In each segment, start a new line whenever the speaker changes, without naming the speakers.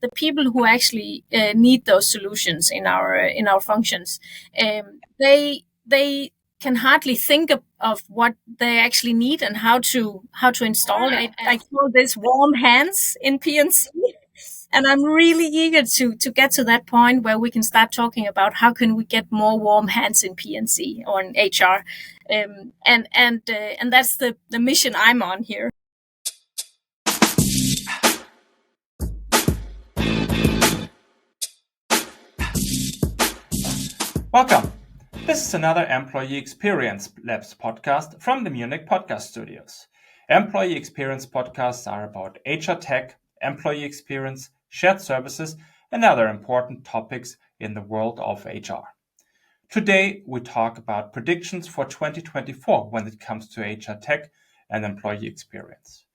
the people who actually need those solutions in our functions, they can hardly think of what they actually need and how to install it. I call this warm hands in PNC. And I'm really eager to get to that point where we can start talking about how can we get more warm hands in PNC or in HR, and that's the mission I'm on here.
Welcome. This is another Employee Experience Labs podcast from the Munich Podcast Studios. Employee Experience podcasts are about HR tech, employee experience, shared services, and other important topics in the world of HR. Today, we talk about predictions for 2024 when it comes to HR tech and employee experience.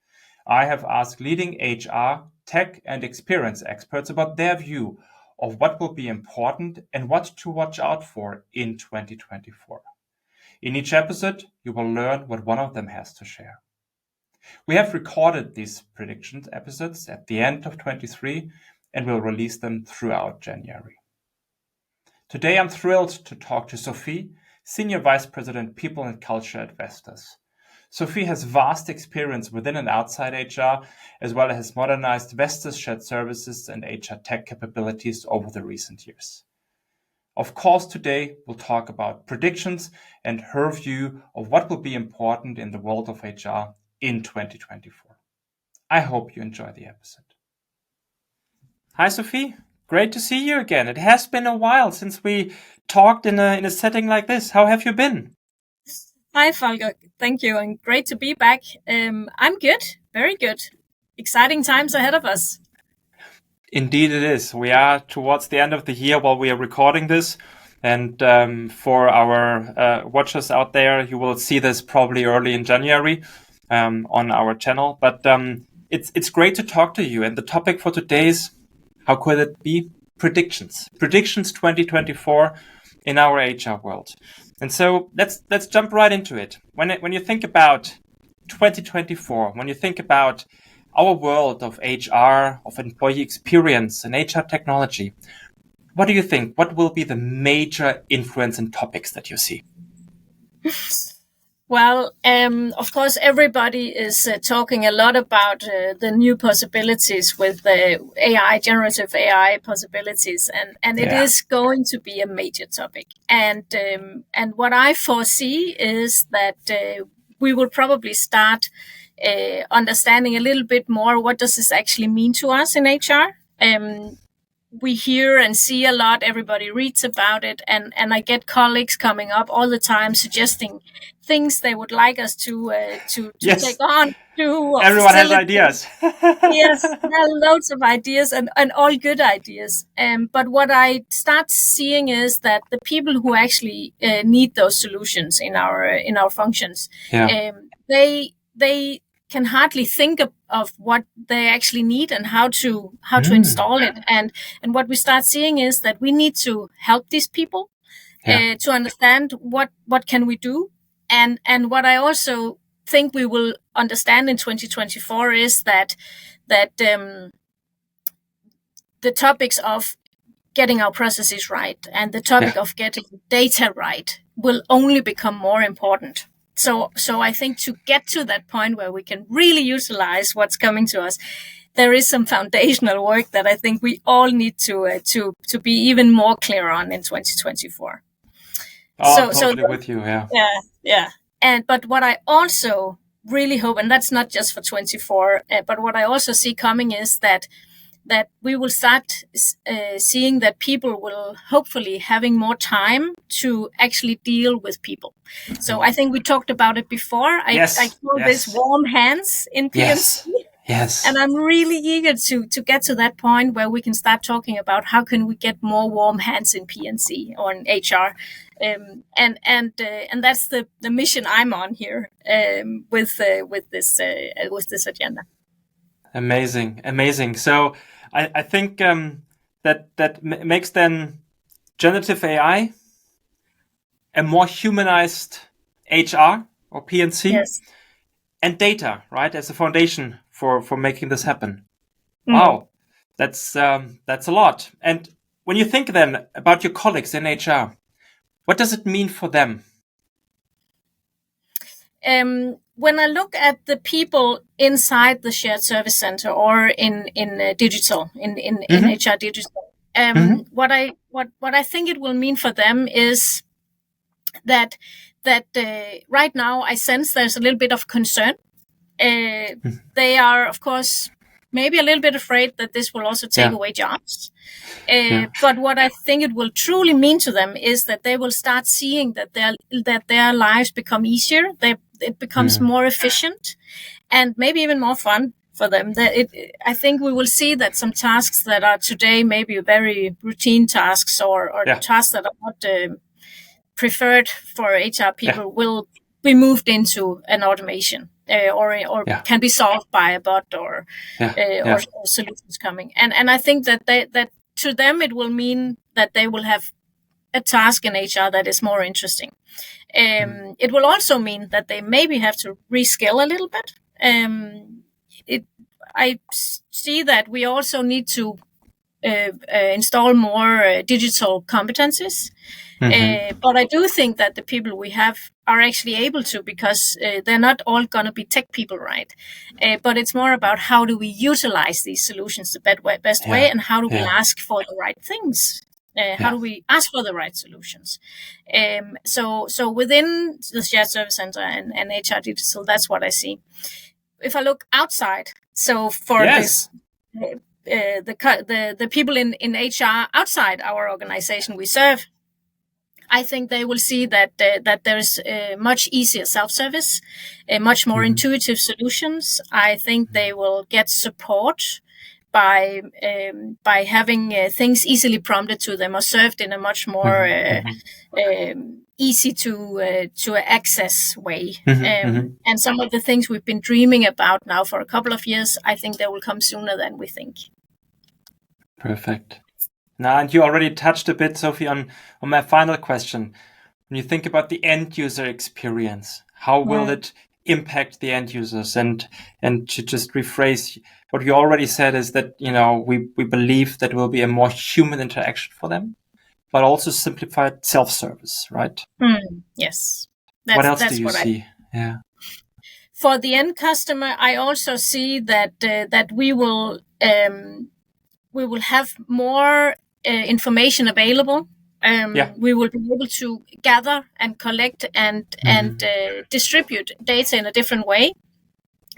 I have asked leading HR, tech, and experience experts about their view of what will be important and what to watch out for in 2024. In each episode, you will learn what one of them has to share. We have recorded these predictions episodes at the end of 23 and will release them throughout January. Today, I'm thrilled to talk to Sofie, Senior Vice President People and Culture at Vestas. Sofie has vast experience within and outside HR, as well as has modernized Vestas shared services and HR tech capabilities over the recent years. Of course, today we'll talk about predictions and her view of what will be important in the world of HR in 2024. I hope you enjoy the episode. Hi, Sofie. Great to see you again. It has been a while since we talked in a setting like this. How have you been?
Hi, Volker. Thank you, and great to be back. I'm good, very good. Exciting times ahead of us.
Indeed it is. We are towards the end of the year while we are recording this. And for our watchers out there, you will see this probably early in January on our channel. But it's great to talk to you. And the topic for today is, how could it be? Predictions. Predictions 2024 in our HR world. And so let's jump right into it. When you think about 2024, when you think about our world of HR, of employee experience and HR technology, what do you think? What will be the major influence and topics that you see?
Well, of course, everybody is talking a lot about the new possibilities with the AI, generative AI possibilities, and it is going to be a major topic. And what I foresee is that we will probably start understanding a little bit more what does this actually mean to us in HR. We hear and see a lot, everybody reads about it, and I get colleagues coming up all the time suggesting things they would like us to take on.
Everyone has ideas.
Yes, there are loads of ideas and all good ideas. But what I start seeing is that the people who actually need those solutions in our functions, they can hardly think of what they actually need and how to install it. And what we start seeing is that we need to help these people to understand what can we do. And what I also think we will understand in 2024 is that the topics of getting our processes right and the topic of getting data right will only become more important. So I think to get to that point where we can really utilize what's coming to us, there is some foundational work that I think we all need to be even more clear on in 2024.
Totally with you,
But what I also really hope, and that's not just for 24, but what I also see coming is that we will start seeing that people will hopefully having more time to actually deal with people. So I think we talked about it before. I call this warm hands in PNC.
Yes.
And I'm really eager to get to that point where we can start talking about how can we get more warm hands in PNC or in HR. And that's the mission I'm on here with this agenda.
Amazing. So I think that makes then generative AI a more humanized HR or PNC and data, right, as a foundation for making this happen. Wow, That's a lot. And when you think then about your colleagues in HR, what does it mean for them?
When I look at the people inside the shared service center or in digital in HR digital, what I think it will mean for them is that right now I sense there's a little bit of concern. They are, of course, maybe a little bit afraid that this will also take away jobs. But what I think it will truly mean to them is that they will start seeing that their lives become easier. It becomes more efficient, and maybe even more fun for them. I think we will see that some tasks that are today maybe very routine tasks or tasks that are not preferred for HR people will be moved into an automation or can be solved by a bot or solutions coming. And I think that to them it will mean that they will have a task in HR that is more interesting. It will also mean that they maybe have to reskill a little bit. I see that we also need to install more digital competencies. But I do think that the people we have are actually able to, because they're not all going to be tech people, right? But it's more about how do we utilize these solutions the best way, and how do we ask for the right things? How do we ask for the right solutions? So within the shared service center and HR digital, that's what I see. If I look outside, so for this. The people in HR outside our organization we serve, I think they will see that there's much easier self-service, much more intuitive solutions. I think they will get support by having things easily prompted to them or served in a much more easy to access way. And some of the things we've been dreaming about now for a couple of years, I think they will come sooner than we think.
Perfect. Now, and you already touched a bit, Sofie, on my final question. When you think about the end user experience, how will it impact the end users? And to just rephrase what you already said is that, we believe that will be a more human interaction for them, but also simplified self-service, right?
Yes.
What else do you see?
For the end customer, I also see that we will have more information available. We will be able to gather and collect and distribute data in a different way.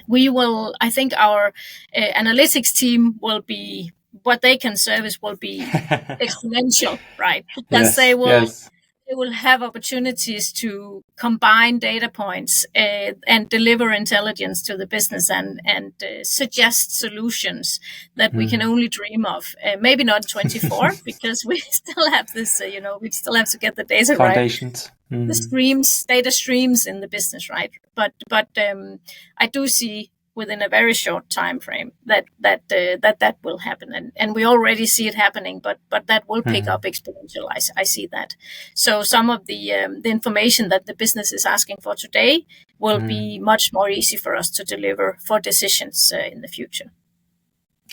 I think our analytics team will be, what they can service will be exponential, right? Because they will have opportunities to combine data points and deliver intelligence to the business and suggest solutions that we can only dream of. Maybe not 24 because we still have this, we still have to get the data
foundations.
Right. The data streams in the business, right? But I do see within a very short time frame that will happen, and we already see it happening, but that will pick up exponential. I see that. So some of the information that the business is asking for today will be much more easy for us to deliver for decisions in the future.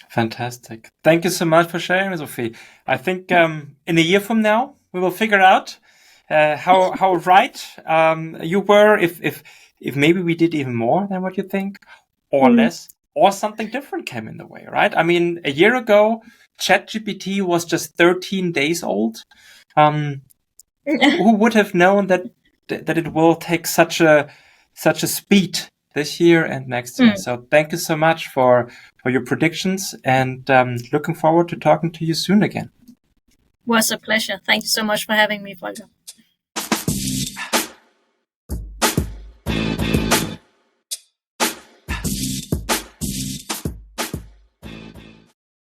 Fantastic. Thank you so much for sharing, Sofie. I think in a year from now we will figure out how right you were, if maybe we did even more than what you think, or less, or something different came in the way, right? I mean, a year ago, ChatGPT was just 13 days old. Who would have known that it will take such a speed this year and next year? So thank you so much for your predictions, and looking forward to talking to you soon again.
It was a pleasure. Thank you so much for having me, Volker.